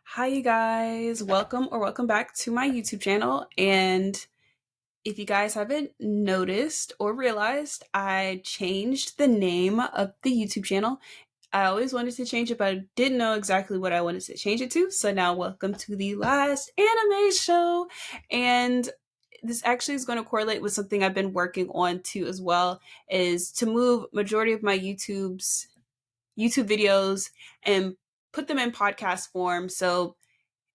Hi, you guys. Welcome back to my YouTube channel. And if you guys haven't noticed or realized, I changed the name of the YouTube channel. I always wanted to change it, but I didn't know exactly what I wanted to change it to. So now, welcome to the last anime show. And this actually is going to correlate with something I've been working on too, as well, is to move majority of my YouTube videos and put them in podcast form. So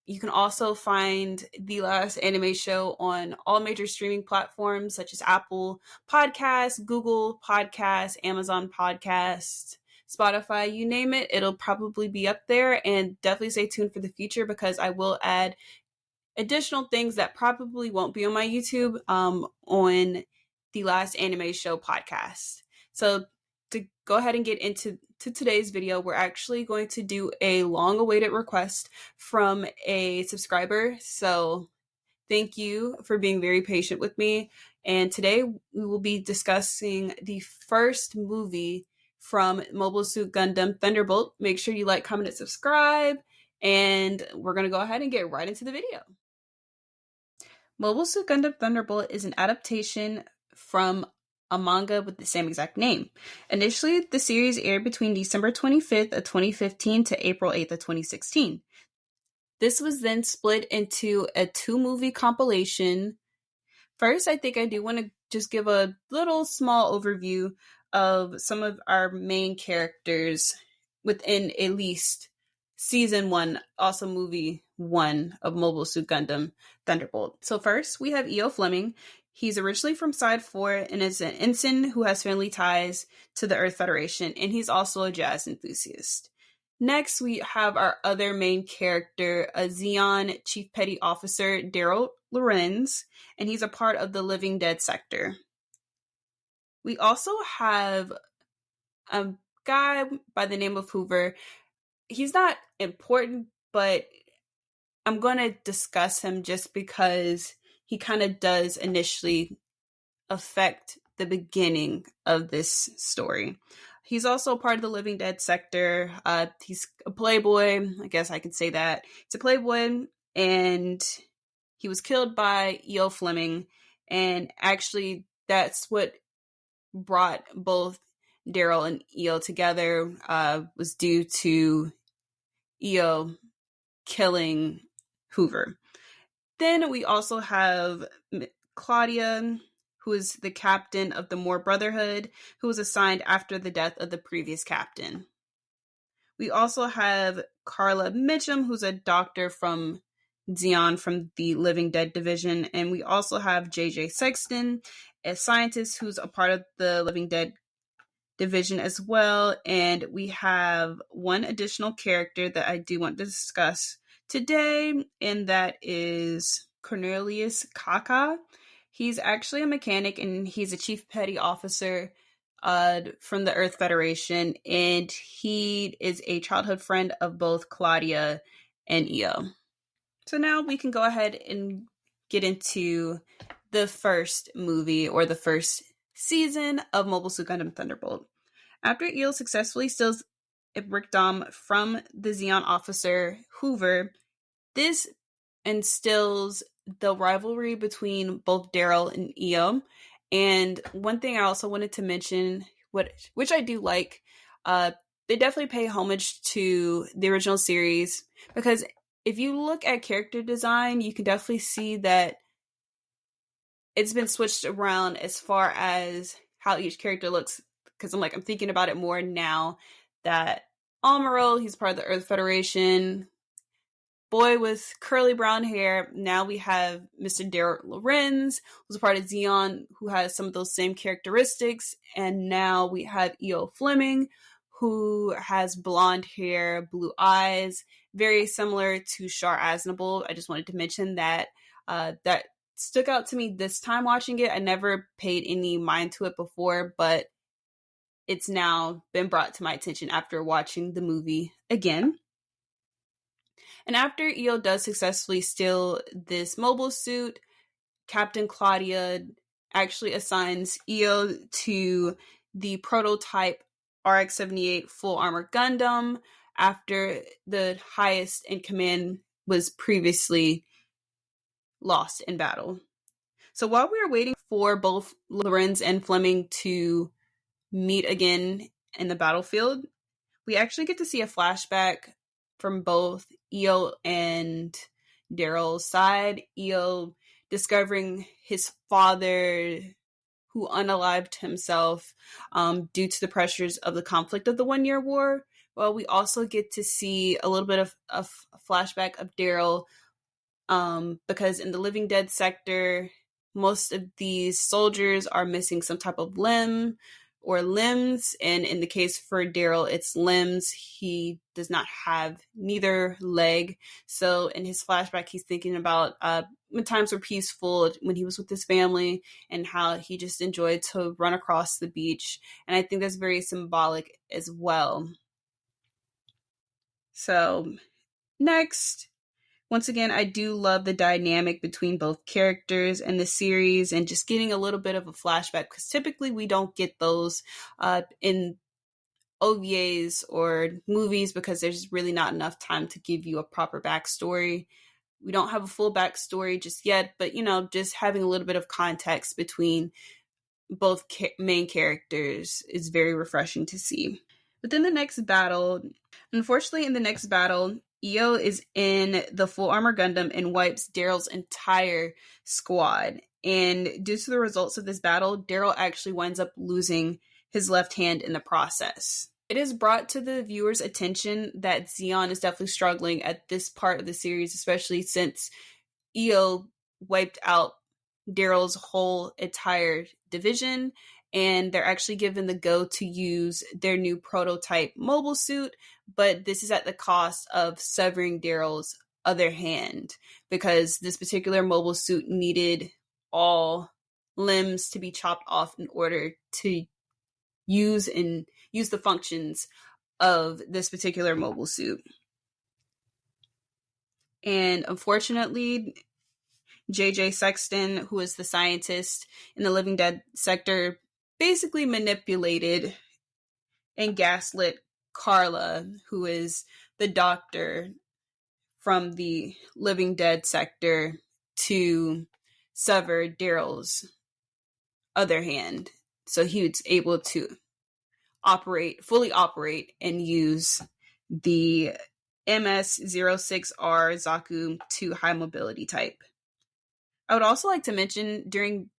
you can also find The Last Anime Show on all major streaming platforms such as Apple Podcasts, Google Podcasts, Amazon Podcasts, Spotify, you name it. It'll probably be up there, and definitely stay tuned for the future because I will add additional things that probably won't be on my YouTube on the Last Anime Show podcast. So to go ahead and get into today's video, we're actually going to do a long awaited request from a subscriber. So thank you for being very patient with me. And today we will be discussing the first movie from Mobile Suit Gundam Thunderbolt. Make sure you like, comment, and subscribe. And we're going to go ahead and get right into the video. Mobile Suit Gundam Thunderbolt is an adaptation from a manga with the same exact name. Initially, the series aired between December 25th of 2015 to April 8th of 2016. This was then split into a 2-movie compilation. First, I think I do want to just give a little small overview of some of our main characters within at least Season 1, also Movie 1 of Mobile Suit Gundam Thunderbolt. So first, we have E.O. Fleming. He's originally from Side 4 and is an ensign who has family ties to the Earth Federation, and he's also a jazz enthusiast. Next, we have our other main character, a Zeon Chief Petty Officer, Daryl Lorenz, and he's a part of the Living Dead sector. We also have a guy by the name of Hoover. He's not important, but I'm going to discuss him just because he kind of does initially affect the beginning of this story. He's also part of the Living Dead sector. He's a playboy. I guess I could say that. He's a playboy, and he was killed by E.O. Fleming. And actually, that's what brought both Daryl and E.O. together, was due to E.O. killing Hoover. Then we also have Claudia, who is the captain of the Moore Brotherhood, who was assigned after the death of the previous captain. We also have Carla Mitchum, who's a doctor from Zeon from the Living Dead division. And we also have JJ Sexton, a scientist who's a part of the Living Dead division as well. And we have one additional character that I do want to discuss today, and that is Cornelius Kaka. He's actually a mechanic, and he's a chief petty officer from the Earth Federation, and he is a childhood friend of both Claudia and E.O. So now we can go ahead and get into the first movie, or the first season of Mobile Suit Gundam Thunderbolt. After E.O. successfully steals a brickdom from the Zeon officer Hoover, this instills the rivalry between both Daryl and E.O. And one thing I also wanted to mention, which I do like, they definitely pay homage to the original series, because if you look at character design, you can definitely see that it's been switched around as far as how each character looks. Because I'm thinking about it more now that Amuro, he's part of the Earth Federation. Boy with curly brown hair. Now we have Mr. Daryl Lorenz, who's a part of Zeon, who has some of those same characteristics. And now we have E.O. Fleming, who has blonde hair, blue eyes, very similar to Char Aznable. I just wanted to mention that. That stuck out to me this time watching it. I never paid any mind to it before, but it's now been brought to my attention after watching the movie again. And after E.O. does successfully steal this mobile suit, Captain Claudia actually assigns E.O. to the prototype RX-78 full armor Gundam after the highest in command was previously lost in battle. So while we were waiting for both Lorenz and Fleming to meet again in the battlefield, we actually get to see a flashback from both Io and Daryl's side. Io discovering his father, who unalived himself due to the pressures of the conflict of the 1 Year War. Well, we also get to see a little bit of a flashback of Daryl because in the Living Dead sector, most of these soldiers are missing some type of limb or limbs, and in the case for Daryl, it's limbs. He does not have neither leg. So in his flashback, he's thinking about when times were peaceful, when he was with his family, and how he just enjoyed to run across the beach. And I think that's very symbolic as well. So next, once again, I do love the dynamic between both characters and the series, and just getting a little bit of a flashback, because typically we don't get those in OVAs or movies, because there's really not enough time to give you a proper backstory. We don't have a full backstory just yet, but just having a little bit of context between both main characters is very refreshing to see. But then unfortunately in the next battle, Io is in the full armor Gundam and wipes Daryl's entire squad. And due to the results of this battle, Daryl actually winds up losing his left hand in the process. It is brought to the viewer's attention that Zeon is definitely struggling at this part of the series, especially since Io wiped out Daryl's whole entire division, and they're actually given the go to use their new prototype mobile suit, but this is at the cost of severing Daryl's other hand, because this particular mobile suit needed all limbs to be chopped off in order to use the functions of this particular mobile suit. And unfortunately, JJ Sexton, who is the scientist in the Living Dead sector, basically manipulated and gaslit Carla, who is the doctor from the Living Dead sector, to sever Daryl's other hand, so he was able to fully operate and use the MS-06R Zaku 2 high mobility type. I would also like to mention,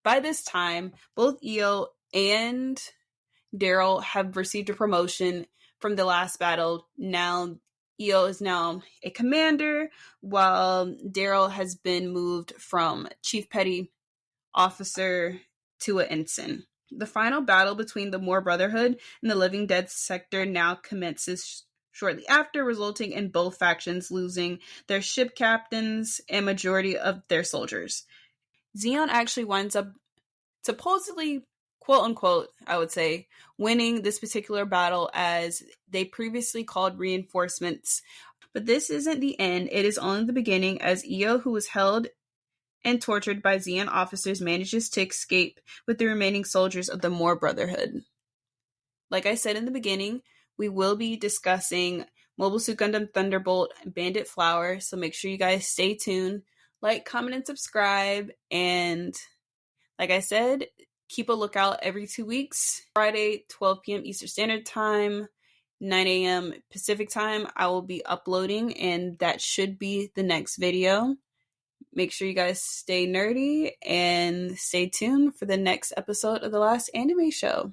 by this time, both Io and Daryl have received a promotion from the last battle. Now, Io is now a commander, while Daryl has been moved from chief petty officer to an ensign. The final battle between the Moore Brotherhood and the Living Dead sector now commences shortly after, resulting in both factions losing their ship captains and majority of their soldiers. Zeon actually winds up supposedly, quote unquote, I would say, winning this particular battle, as they previously called reinforcements. But this isn't the end, it is only the beginning, as Io, who was held and tortured by Zeon officers, manages to escape with the remaining soldiers of the Moore Brotherhood. Like I said in the beginning, we will be discussing Mobile Suit Gundam Thunderbolt and Bandit Flower, so make sure you guys stay tuned, like, comment, and subscribe, and like I said, keep a lookout every 2 weeks. Friday, 12 p.m. Eastern Standard Time, 9 a.m. Pacific Time, I will be uploading, and that should be the next video. Make sure you guys stay nerdy and stay tuned for the next episode of The Last Anime Show.